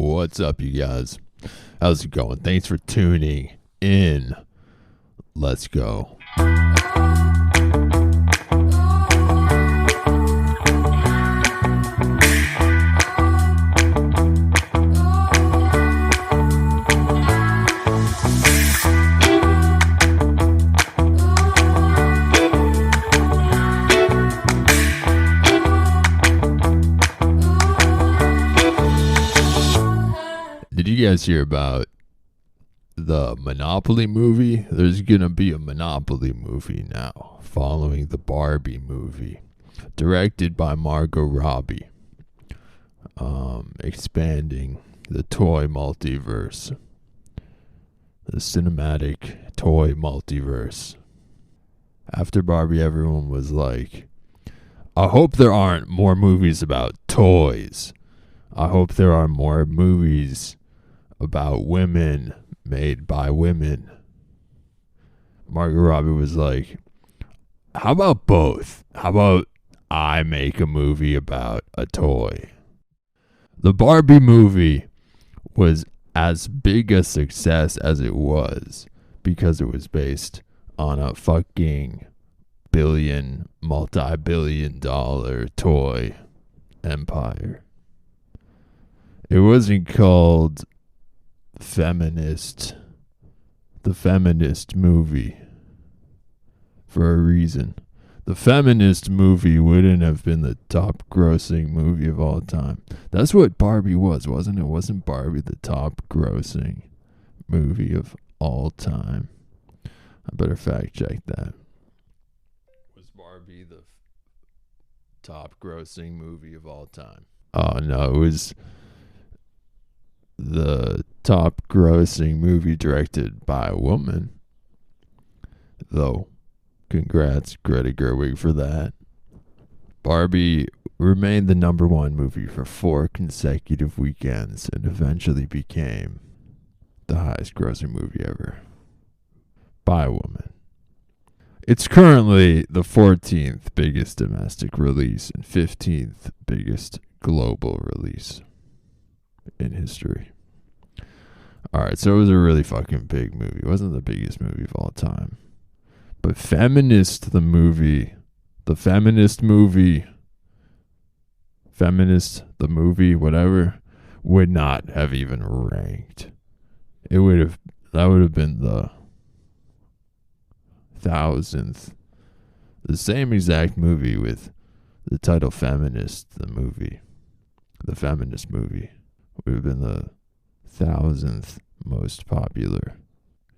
What's up, you guys? How's it going? Thanks for tuning in. Let's go. Did you guys hear about the Monopoly movie? There's gonna be a Monopoly movie now, following the Barbie movie, directed by Margot Robbie, expanding the toy multiverse, the cinematic toy multiverse. After Barbie, everyone was like, I hope there aren't more movies about toys. I hope there are more movies about women made by women. Margot Robbie was like, how about both? How about I make a movie about a toy? The Barbie movie was as big a success as it was because it was based on a fucking multi-billion dollar toy empire. It wasn't called Feminist, the Feminist movie, for a reason. The Feminist movie wouldn't have been the top grossing movie of all time. That's what Barbie was, wasn't it? Wasn't Barbie the top grossing movie of all time? I better fact check that. Was Barbie the top grossing movie of all time? Oh no, it was the top grossing movie directed by a woman. Though, congrats Greta Gerwig for that. Barbie remained the number one movie for 4 consecutive weekends and eventually became the highest grossing movie ever by a woman. It's currently the 14th biggest domestic release and 15th biggest global release in history. Alright, so it was a really fucking big movie. It wasn't the biggest movie of all time. But Feminist, the movie, whatever, would not have even ranked. That would have been the 1000th. The same exact movie with the title Feminist, the Feminist movie, would have been the 1000th most popular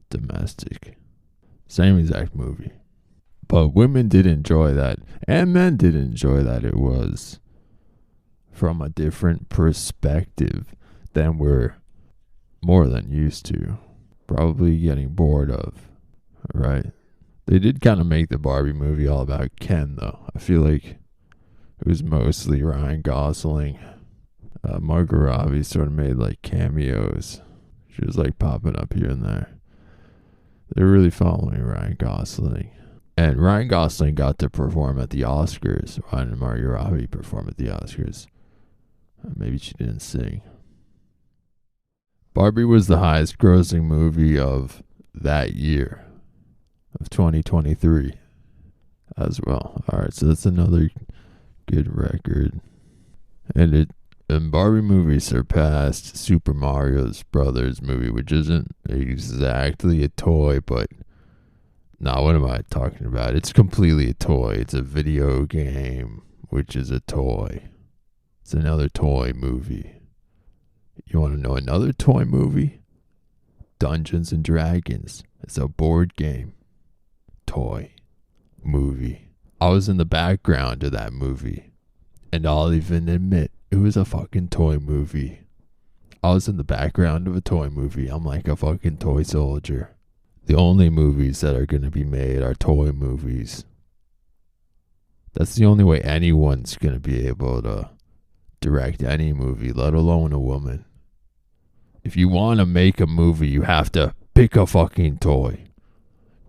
domestic. Same exact movie. But women did enjoy that, and men did enjoy that. It was from a different perspective than we're more than used to. Probably getting bored of, right? They did kind of make the Barbie movie all about Ken, though. I feel like it was mostly Ryan Gosling. Margot Robbie sort of made like cameos. She was like popping up here and there. They're really following Ryan Gosling. And Ryan Gosling got to perform at the Oscars. Why didn't Margot Robbie perform at the Oscars? Maybe she didn't sing. Barbie was the highest grossing movie of that year, of 2023 as well. Alright, so that's another good record. And Barbie movie surpassed Super Mario Brothers movie, which isn't exactly a toy, but what am I talking about? It's completely a toy. It's a video game, which is a toy. It's another toy movie. You want to know another toy movie? Dungeons and Dragons. It's a board game. Toy movie. I was in the background of that movie, and I'll even admit it was a fucking toy movie. I was in the background of a toy movie. I'm like a fucking toy soldier. The only movies that are going to be made are toy movies. That's the only way anyone's going to be able to direct any movie, let alone a woman. If you want to make a movie, you have to pick a fucking toy.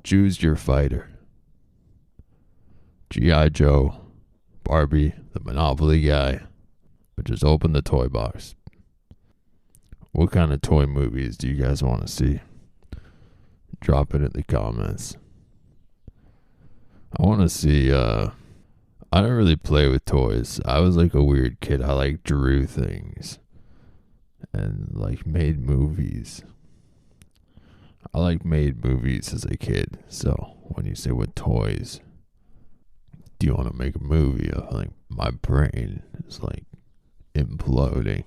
Choose your fighter. G.I. Joe, Barbie, the Monopoly guy. But just open the toy box. What kind of toy movies do you guys want to see? Drop it in the comments. I want to see, I don't really play with toys. I was like a weird kid. I like drew things and like made movies. I like made movies as a kid. So when you say what toys do you want to make a movie of, like my brain is like imploding,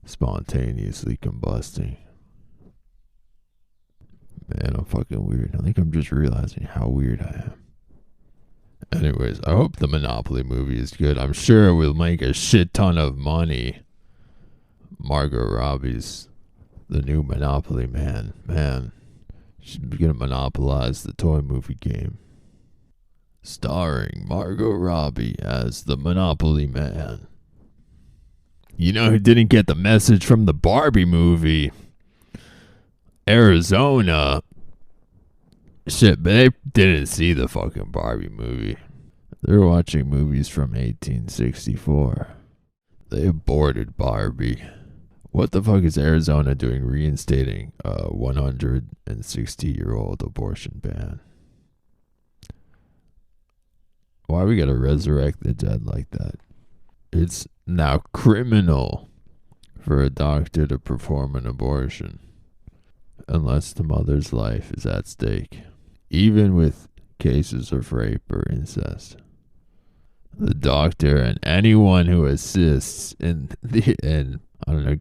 spontaneously combusting. Man, I'm fucking weird. I think I'm just realizing how weird I am. Anyways, I hope the Monopoly movie is good. I'm sure it will make a shit ton of money. Margot Robbie's the new Monopoly man. Man, she's gonna monopolize the toy movie game. Starring Margot Robbie as the Monopoly man. You know who didn't get the message from the Barbie movie? Arizona. Shit, but they didn't see the fucking Barbie movie. They're watching movies from 1864. They aborted Barbie. What the fuck is Arizona doing reinstating a 160-year-old abortion ban? Why we gotta resurrect the dead like that? It's now criminal for a doctor to perform an abortion unless the mother's life is at stake, even with cases of rape or incest. The doctor and anyone who assists in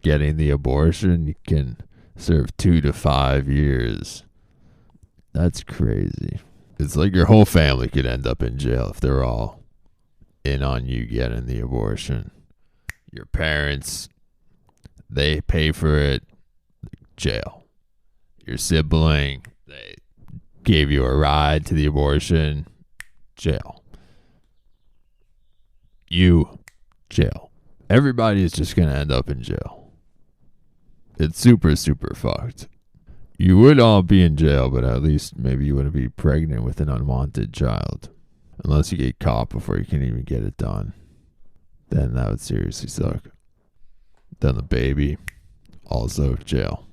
getting the abortion can serve 2 to 5 years. That's crazy. It's like your whole family could end up in jail if they're all in on you getting the abortion. Your parents, they pay for it, jail. Your sibling, they gave you a ride to the abortion, jail. You, jail. Everybody is just going to end up in jail. It's super, super fucked. You would all be in jail, but at least maybe you wouldn't be pregnant with an unwanted child. Unless you get caught before you can even get it done. Then that would seriously suck. Then the baby, also jail.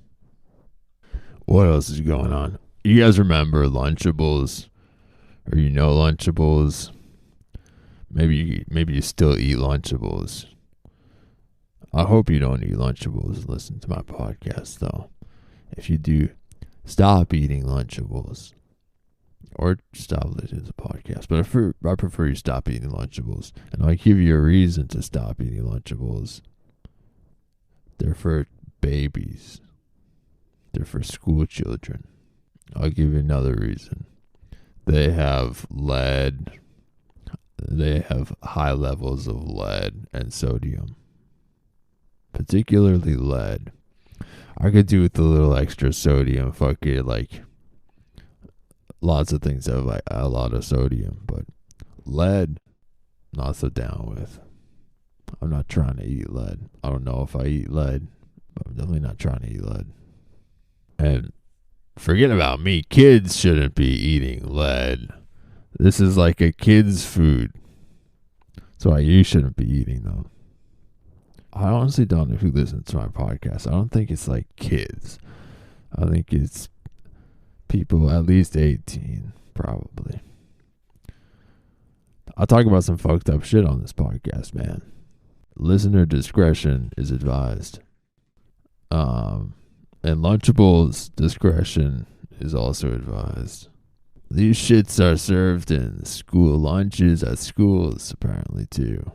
What else is going on? You guys remember Lunchables? Or you know Lunchables? Maybe you still eat Lunchables. I hope you don't eat Lunchables and listen to my podcast, though. If you do, stop eating Lunchables. Or stop listening to the podcast. But I prefer you stop eating Lunchables. And I'll give you a reason to stop eating Lunchables. They're for babies. They're for school children. I'll give you another reason. They have lead. They have high levels of lead and sodium. Particularly lead. I could do with a little extra sodium. Fuck it, like lots of things have like a lot of sodium, but lead, not so down with. I'm not trying to eat lead. I don't know if I eat lead, but I'm definitely not trying to eat lead. And forget about me. Kids shouldn't be eating lead. This is like a kid's food. That's why you shouldn't be eating them. I honestly don't know who listens to my podcast. I don't think it's like kids. I think it's people at least 18, probably. I'll talk about some fucked up shit on this podcast, man. Listener discretion is advised. And Lunchables discretion is also advised. These shits are served in school lunches at schools, apparently, too.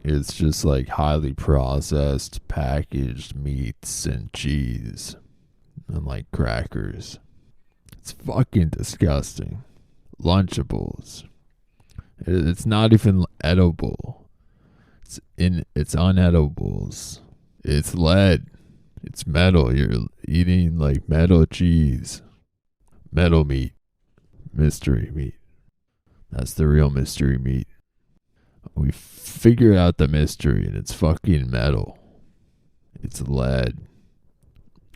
It's just like highly processed, packaged meats and cheese. And like crackers. It's fucking disgusting. Lunchables. It's not even edible. It's unedibles. It's lead. It's metal. You're eating like metal cheese. Metal meat. Mystery meat. That's the real mystery meat. We figured out the mystery and it's fucking metal. It's lead.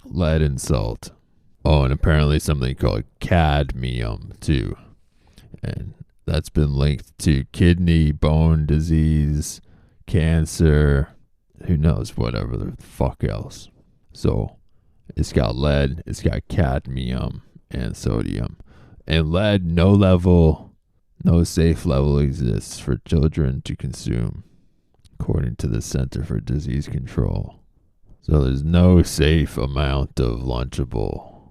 Lead and salt. Oh, and apparently something called cadmium too. And that's been linked to kidney, bone disease, cancer, who knows, whatever the fuck else. So it's got lead, it's got cadmium and sodium. And lead, no safe level exists for children to consume, according to the Center for Disease Control. So there's no safe amount of Lunchable.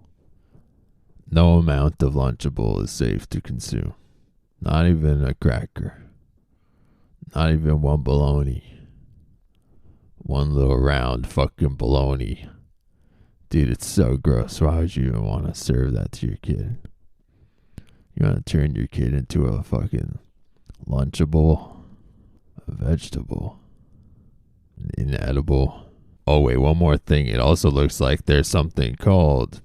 No amount of Lunchable is safe to consume. Not even a cracker. Not even one bologna. One little round fucking bologna. Dude, it's so gross. Why would you even want to serve that to your kid? You want to turn your kid into a fucking Lunchable? A vegetable? An inedible? Oh, wait, one more thing. It also looks like there's something called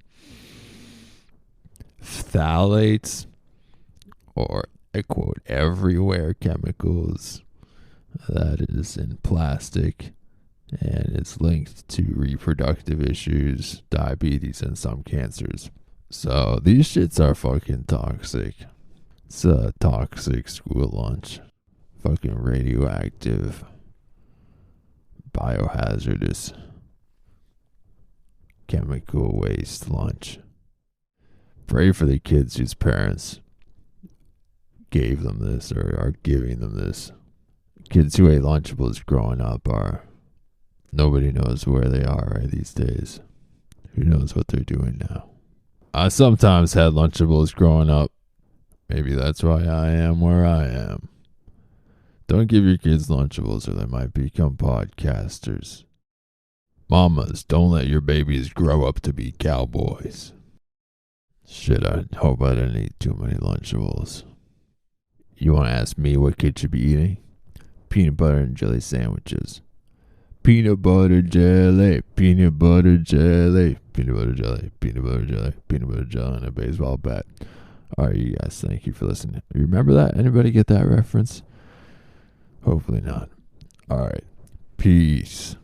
phthalates, or, I quote, everywhere chemicals that is in plastic, and it's linked to reproductive issues, diabetes, and some cancers. So these shits are fucking toxic. It's a toxic school lunch. Fucking radioactive, biohazardous, chemical waste lunch. Pray for the kids whose parents gave them this or are giving them this. Kids who ate Lunchables growing up nobody knows where they are right these days. Who knows what they're doing now? I sometimes had Lunchables growing up. Maybe that's why I am where I am. Don't give your kids Lunchables or they might become podcasters. Mamas, don't let your babies grow up to be cowboys. Shit, I hope I didn't eat too many Lunchables. You want to ask me what kids should be eating? Peanut butter and jelly sandwiches. Peanut butter jelly, peanut butter jelly, peanut butter jelly, peanut butter jelly, peanut butter jelly, and a baseball bat. All right, you guys, thank you for listening. You remember that? Anybody get that reference? Hopefully not. All right. Peace.